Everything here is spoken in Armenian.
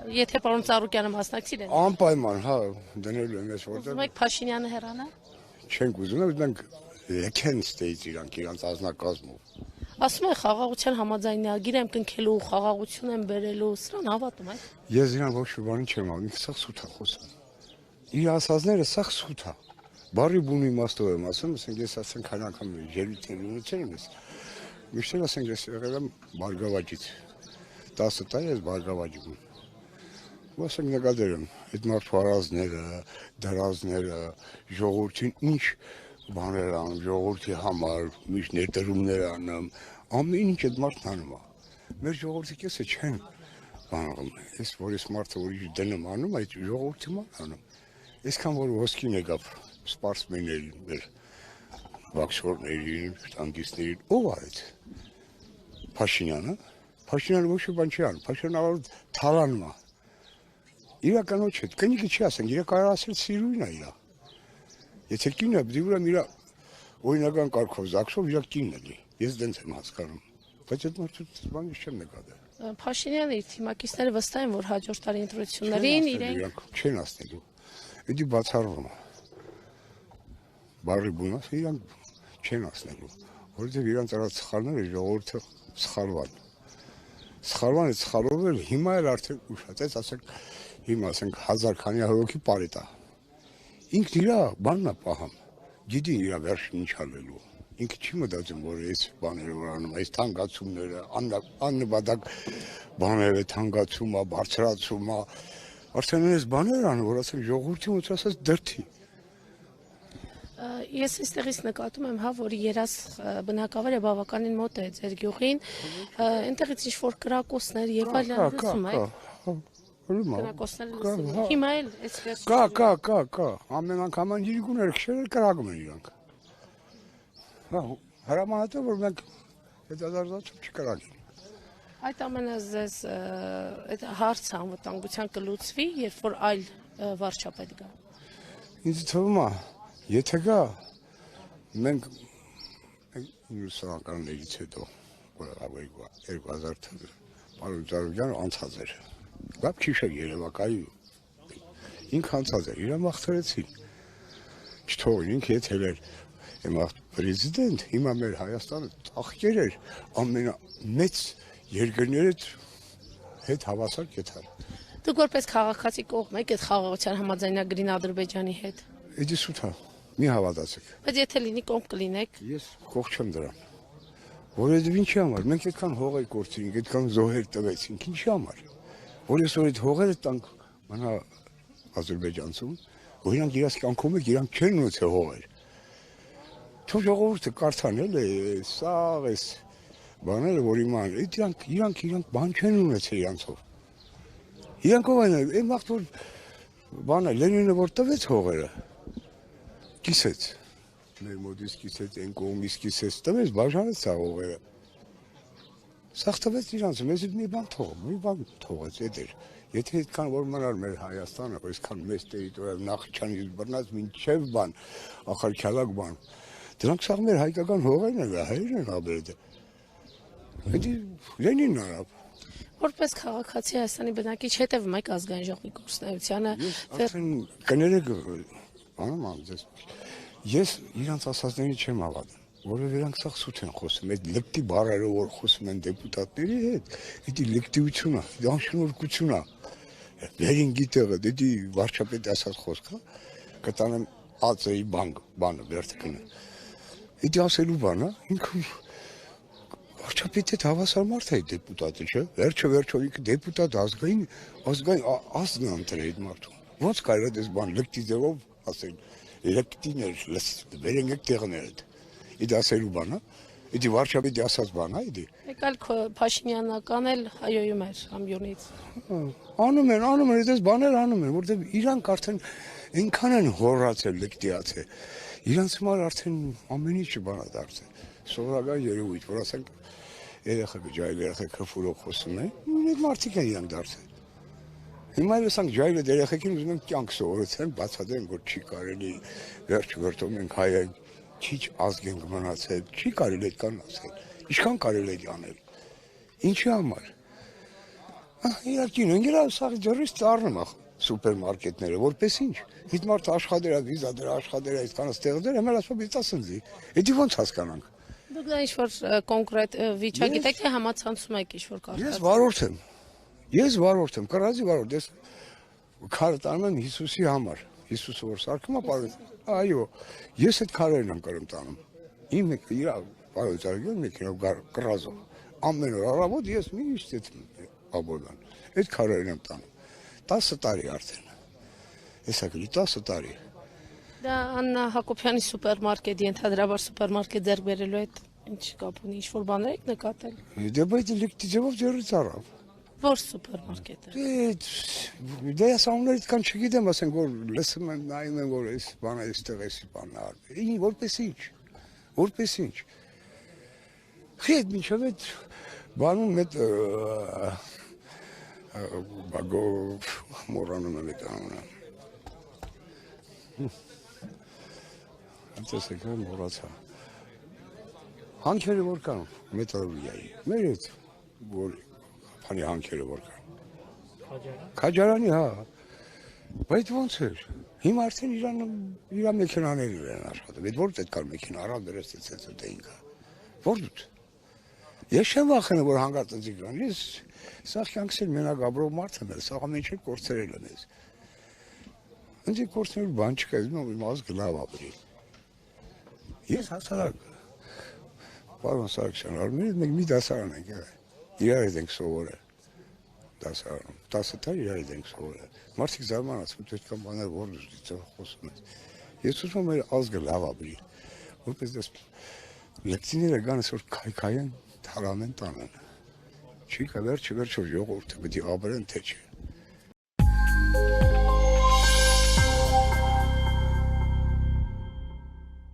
Եթե պարոն Ծառուկյանը մասնակցի դեն։ Անպայման, հա, դնելու եմ ես որտեղ։ Ուզում եք Փաշինյանը հեռանա։ Չենք ուզում, մենք լքեն ստեից իրանց ազնագազմով։ Ասում են խաղաղության համաձայնագիր եմ կնքելու, խաղաղություն եմ բերելու, սրան հավատում եք։ Ես իրան ոչ մի բան չեմ ասում, ինքը սա սուտ է խոսում։ Իր ասածները սա սուտ է։ Բարի բուն իմաստով եմ ասում, ասենք ես ասենք քանի անգամ ելույթներ ունեցել եմ ես։ Միշտ ասենք ես եղել եմ Բարգավաճից։ 10 տարի ես Բարգավաճում։ Ու ասենք նկատել եմ այդ մարդու հարազները, դրազները, ժողովրդին ինչ բաներ անում, ժողովրդի համար, միշտ ներդրումներ անում, ամեն ինչ այդ մարդն անում է։ Մեր ժողովրդի կեսը չեն բանում։ Ես որ ես մարդը որ իր դնում անում, այդ ժողովրդի ման անում։ Այսքան որ ոսկին եկավ սպորտսմեններին, մեր բոքսորներին, տանկիստներին, ով արեց։ Փաշինյանը, Փաշինյանը ոչ մի բան չի անում, Փաշինյանը թալանում է։ Իրականոց չէ, կնիկը չի ասենք, իր կարող ասել սիրույն է իր։ Եթե կինն է, դի ուրեմն իր օրինական կարգով զաքսով իր կինն է։ Ես դենց եմ հասկանում։ Բայց այդ մարդու բանից չեմ նկատել։ Փաշինյանը իր թիմակիցները վստահ են, որ հաջորդ տարի ընտրություններին իրենք չեն ասնելու։ Դա բացառվում է։ Բարի բունա, իրանք չեն ասնելու, որովհետև իրանք արած սխալները ժողովուրդը սխալվան։ Սխալվան է սխալվել, հիմա էլ արդեն ուշացած, ասենք, հիմա ասենք 1000 քանի հոգի պարետ է։ Ինքն իր բանն է պահում, գիտի իր վերջին ինչ անելու։ Ինքը չի մտածում, որ այս բաները որ անում, այս թանկացումները, աննպատակ բաները թանկացումը, բարձրացումը, արդեն այս բաներ անում, որ ասենք ժողովրդի ոնց ասած դրթի։ Ես այստեղից նկատում եմ, հա, որ երաս բնակավայրը բավականին մոտ է ձեր գյուղին, այնտեղից ինչ-որ կրակոցներ եւ այլն լսում եք։ Կրակոցներ հիմա էլ այսպես։ Կա, ամեն անգամ իրիկուները քշել կրակում են իրանք։ Հա, հրամանատար որ մենք հետազոտում չկրակին։ Այդ ամենը ձեզ այդ հարցը անվտանգության կլուծվի, երբ որ այլ վարչապետ գա։ Ինձ թվում է, եթե գա մենք 90-ականներից հետո որ 2000 թվականին պարոն Ծառուկյանը անցած էր։ Լավ քիշը Երևակայի ինքը անցած էր, իրան մաղթրեցին։ Չթողին ինքը եթել էր հիմա պրեզիդենտ, հիմա մեր Հայաստանը ծաղկեր էր ամենամեծ երկրների հետ հավասար կեթար։ Դուք որպես քաղաքացի կողմ եք այդ խաղաղության համաձայնագրին Ադրբեջանի հետ։ Դա սուտ է, մի հավատացեք։ Բայց եթե լինի կողմ կլինեք։ Ես կողմ չեմ դրան։ Որովհետև ինչի համար, մենք այդքան հողեր կորցրինք, այդքան զոհեր տվեցինք, ինչի համար։ Որ ես որ այդ հողերը տանք մնա Ադրբեջանցում, որ իրանք իրաց կյանքում եք, իրանք չեն ունեցել հողեր։ Թող ժողովուրդը կարդան էլ սա էս բաները որ իման, իրանք բան չեն ունեցել իրանցով։ Իրանքով են, այն վաղտ որ բանը Լենինը որ տվեց հողերը, կիսեց, մեր մոտից կիսեց, այն կողմից կիսեց, տվեց, բաժանեց սա հողերը։ Սաղ տվեց իրանց, մեզ մի բան թողեց, էդ էր։ Եթե այդքան որ մնար մեր Հայաստանը, այսքան մեծ տերիտորիա Նախիջևանից բռնած մինչև բան, Ախալքալակ բան, դրանք սաղ մեր հայկական հողերն են, հայերն են ապրել։ Դա Լենինն արավ։ Որպես քաղաքացի Հայաստանի բնակիչ հետևում եք ազգային ժողովի գործունեությանը։ Արդեն կներեք, ես իրանց ասածներին չեմ հավատում, որովհետև իրանք սաղ սուտ են խոսում, այդ լկտի բառերը որ խոսում են դեպուտատների հետ, դա լկտիություն է, դա անշնորհքություն է։ Վերին գիտեղը, դա վարչապետի ասած խոսք է, կտանեմ ԱԾ-ի բանը վերթքնը։ Դա ասելու բան է, ինքը վարչապետի հետ հավասար մարդ է դեպուտատը, չէ՞։ Վերջո ինքը դեպուտատ ազգային ազգն է ընտրել այդ մարդուն։ Ոնց կարող է այս բան լկտի ձևով ասել, լկտիներ, վերենք եք տեղները։ Դա ասելու բան է, դա վարչապետի ասած բան է, դա։ Եկալ Փաշինյանական էլ հայոյում էր ամյունից։ Անում են, այդպես բաներ անում են, որովհետև իրանք արդեն այնքան են հորացել, լկտիացել։ Իրանց համար արդեն ամեն ինչը բան է դարձել։ Սովորական երևույթ, որ ասենք երեխեք ջայլ երեխեք հրֆուրով խոսում են, այդ մարդիկ են իրանք դարձել։ Հիմա էլ ասենք ջայլը երեխեքին ուզում են կյանք սովորեցնել, բացատրեն, որ չի կարելի վերջ մենք հայ ենք, քիչ ազգ ենք մնացել, չի կարելի այդքան ասել։ Ինչքան կարելի է անել։ Ինչի համար։ Իրա կինոն գրա սաղ ջրից ծառնում ախ սուպերմարկետները, որպես ինչ։ Իդ մարդ աշխատերա, վիզա դրա աշխատերա, այդքան ստեղ դեր, հեմել ասում բիծ ասնձի։ Էդի ոնց հասկանանք։ Դուք դա ինչ-որ կոնկրետ վիճակ եք, թե համացանցում եք ինչ-որ Ես կարգած։ վարորդ եմ, կռազի վարորդ, ես քարը տանում եմ Հիսուսի համար։ Հիսուսը որ սարքում է պարոն, այո, ես այդ քարերն եմ կրում տանում։ Իմ իրա պարոն ծարգյալ մեքենով կռազով։ Ամեն օր առավոտ ես միշտ այդ աբոդան։ Այդ քարերն եմ տանում։ 10 տարի արդեն։ Հեսա գլի 10 տարի։ Դա Աննա Հակոբյանի սուպերմարկետի ընդհանրաբար սուպերմարկետ ձեռք բերելու հետ ինչ կապ ունի, ինչ-որ բաներ եք նկատել։ Դե բայց լիկտիջով ջերից առավ։ Որ սուպերմարկետը։ Դե ես ամուներից կան չգիտեմ, ասենք որ լսում եմ, նայում եմ, որ այս բանը այստեղ էսի բանն արվի։ Որպես ինչ։ Հետ մինչև այդ բանում այդ բագով մորանում եմ այդ անունը։ Անտեսեք եմ մորացա։ Հանքերը որ կան, մետալուրգիայի, մեր այդ որ Քանի հանքերը որ կան։ Քաջարանի, հա։ Բայց ոնց էր։ Հիմա արդեն իր մեքենաներն են աշխատում։ Այդ որ պետք է մեքենա առավ դրես դե ինքը։ Որ դու։ Ես չեմ վախենում որ հանգարտ ընձի կան։ Ես սա կյանքս էլ մենակ ապրող մարդ եմ, սա ամեն ինչ կորցրել եմ ես։ Ընձի կորցնել բան չկա, իմ ազգը լավ ապրի։ Ես հասարակ պարոն Սարգսյան, արմենից մենք մի դասարան ենք եղել։ Իրար հետ ենք սովորել, դասարանում, 10 տարի իրար հետ ենք սովորել, մարդիկ զարմանացում, դու այդքան բաներ որ դու խոսում ես, ես ուզում եմ մեր ազգը լավ ապրի, որպես դες լեկցիները գան այսօր քայքայեն, թարամեն տանեն, չի կա վերջը ժողովուրդը պետք է ապրեն թե չէ։